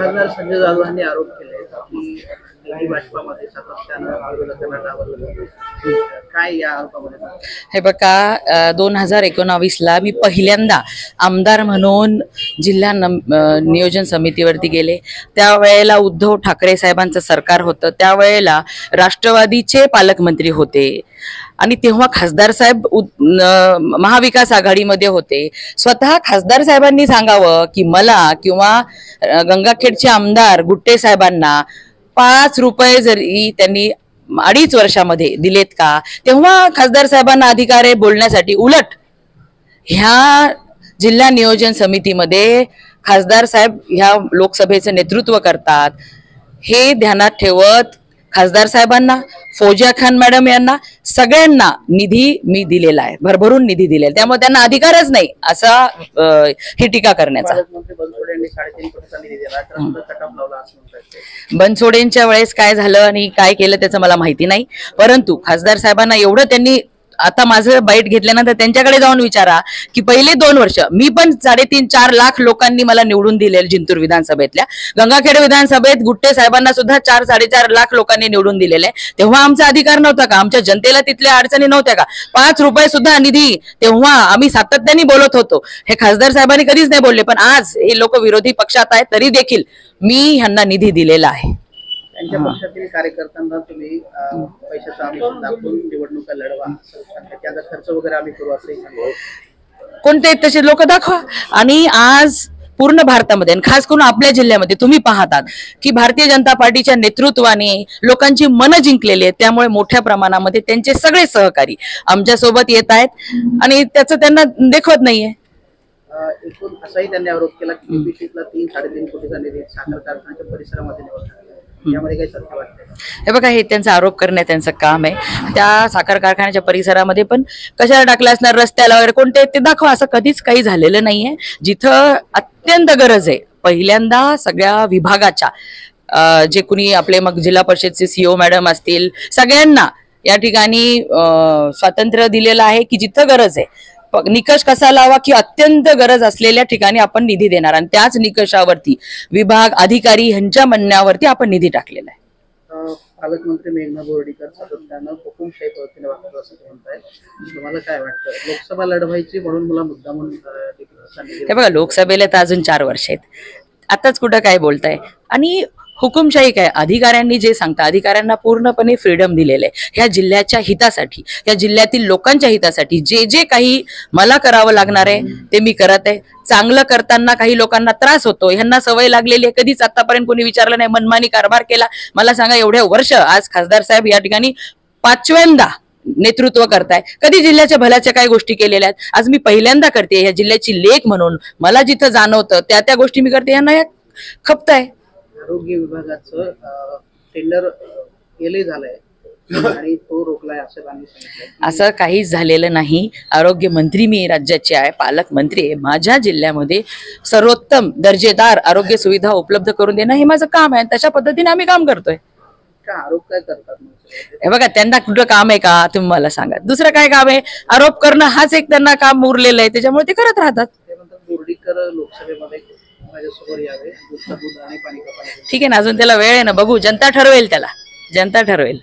खासदार संजय जाधव यांनी आरोप केले की दिल्ली भाजपामध्ये सातत्यानं विरोधकांना डावललं जातं. काय या आरोपामध्ये? हे बघा, 2019ला मी पहिल्यांदा आमदार म्हणून जिल्हा नियोजन समितीवरती गेले. त्यावेळेला उद्धव ठाकरे साहेबांचं सरकार होतं. त्यावेळेला राष्ट्रवादीचे पालकमंत्री होते आणि तेव्हा खासदार साहेब महाविकास आघाडीमध्ये होते. स्वतः खासदार साहेबांनी सांगावं की मला किंवा गंगाखेडचे आमदार गुट्टे साहेबांना 5 रुपये जरी त्यांनी 2.5 वर्षामध्ये दिलेत का? तेव्हा खासदार साहेबांना अधिकार आहे बोलण्यासाठी. उलट ह्या जिल्हा नियोजन समितीमध्ये खासदार साहेब ह्या लोकसभेचं नेतृत्व करतात. हे ध्यानात ठेवत खासदार साहेबांना, फौजिया खान मॅडम यांना सगळ्यांना निधी मी दिलेला आहे, भरभरून निधी दिलेला. त्यामुळे त्यांना अधिकारच नाही असा ही टीका करण्याचा. बनसोडेंच्या वेळेस काय झालं आणि काय केलं त्याचं मला माहिती नाही, परंतु खासदार साहेबांना एवढं त्यांनी, आता माझं बाईट घेतल्यानंतर त्यांच्याकडे जाऊन विचारा की पहिले 2 वर्ष मी पण 3.5-4 लाख लोकांनी मला निवडून दिले. जिंतूर विधानसभेतल्या, गंगाखेड विधानसभेत गुट्टे साहेबांना सुद्धा 4-4.5 लाख लोकांनी निवडून दिलेले. तेव्हा आमचा अधिकार नव्हता का? आमच्या जनतेला तिथल्या अडचणी नव्हत्या का? 5 रुपये सुद्धा निधी तेव्हा आम्ही सातत्याने बोलत होतो. हे खासदार साहेबांनी कधीच नाही बोलले. पण आज हे लोक विरोधी पक्षात आहेत तरी देखील मी ह्यांना निधी दिलेला आहे. त्यांच्या पक्षातील कार्यकर्त्यांना तुम्ही पैशाचा आमिष दाखवून निवडणुका लढवा, त्याचा खर्च वगैरे आम्ही करू असं कोणते तसे लोक दाखवा. आणि आज पूर्ण भारतामध्ये आणि खास करून आपल्या जिल्ह्यामध्ये तुम्ही पाहतात की भारतीय जनता पार्टीच्या नेतृत्वाने लोकांची मनं जिंकलेली आहेत. त्यामुळे मोठ्या प्रमाणामध्ये त्यांचे सगळे सहकारी आमच्या सोबत येत आहेत आणि त्याचं त्यांना देखवत नाहीये. एकूण असाही त्यांनी आरोप केला की बीपीसीतला 3-3.5 कोटीचा निधी साखर कारखान्याच्या परिसरामध्ये निवडला. यामध्ये काही सत्य वाटते? हे बघा, हे त्यांचा आरोप करणे त्यांचं काम आहे. त्या साखर कारखान्याच्या परिसरामध्ये पण कशाला टाकलं असणार, रस्त्याला वगैरे कोणते ते दाखवा. असं कधीच काही झालेलं नाहीये. जिथं अत्यंत गरज आहे, पहिल्यांदा सगळ्या विभागाच्या जे कुणी आपले मग जिल्हा परिषदचे सीओ मॅडम असतील, सगळ्यांना या ठिकाणी स्वातंत्र्य दिलेलं आहे की जिथं गरज आहे, निकष कसा लावा की अत्यंत गरज असलेल्या ठिकाणी आपण निधी देणार आणि त्याच निकषावरती विभाग अधिकारी यांच्या म्हणण्यावरती आपण निधी टाकलेला आहे. पालकमंत्री मेघना बोर्डीकर सातत्यानं हुकुमशाही पद्धतीने वागतात असं म्हणताय. तुम्हाला काय वाटतं? लोकसभा लढवायची म्हणून मला मुद्दा म्हणून हे बघा, लोकसभेला तर अजून 4 वर्ष आहेत. आताच कुठं काय बोलताय? आणि हुकुमशाही काय? अधिकाऱ्यांनी जे सांगता, अधिकाऱ्यांना पूर्णपणे फ्रीडम दिलेलं आहे ह्या जिल्ह्याच्या हितासाठी, ह्या जिल्ह्यातील लोकांच्या हितासाठी. जे जे काही मला करावं लागणार आहे ते मी करत आहे. चांगलं करताना काही लोकांना त्रास होतो, ह्यांना सवय लागलेली आहे. कधीच आतापर्यंत कोणी विचारलं नाही, मनमानी कारभार केला. मला सांगा, एवढ्या वर्ष आज खासदार साहेब या ठिकाणी 5व्यांदा नेतृत्व करताय. कधी जिल्ह्याच्या भल्याच्या काही गोष्टी केलेल्या आहेत? आज मी पहिल्यांदा करते ह्या जिल्ह्याची लेख म्हणून. मला जिथं जाणवतं त्या गोष्टी मी करते. ह्यांना खपत आहे. आरोग्य विभागाचं टेंडर केले झालंय आणि तो रोखलाय असं त्यांनी सांगितलं. असं काहीच झालेलं नाही. आरोग्य मंत्री मी राज्याचे आहे, पालकमंत्री आहे. माझ्या जिल्ह्यामध्ये सर्वोत्तम दर्जेदार आरोग्य सुविधा उपलब्ध करून देणं हे माझं काम आहे. तशा पद्धतीने आम्ही काम करतोय. का आरोप काय करतात? हे बघा, त्यांना कुठलं काम आहे का तुम्ही मला सांगा? दुसरं काय काम आहे? आरोप करणं हाच एक त्यांना काम उरलेलं आहे, त्याच्यामुळे ते करत राहतात. ते म्हणतात बोर्डीकर लोकसभेमध्ये माझ्यासमोर यावे, दूध आणि पाणी कपाले. ठीक आहे ना, अजून त्याला वेळ आहे ना, बघू. जनता ठरवेल, त्याला जनता ठरवेल.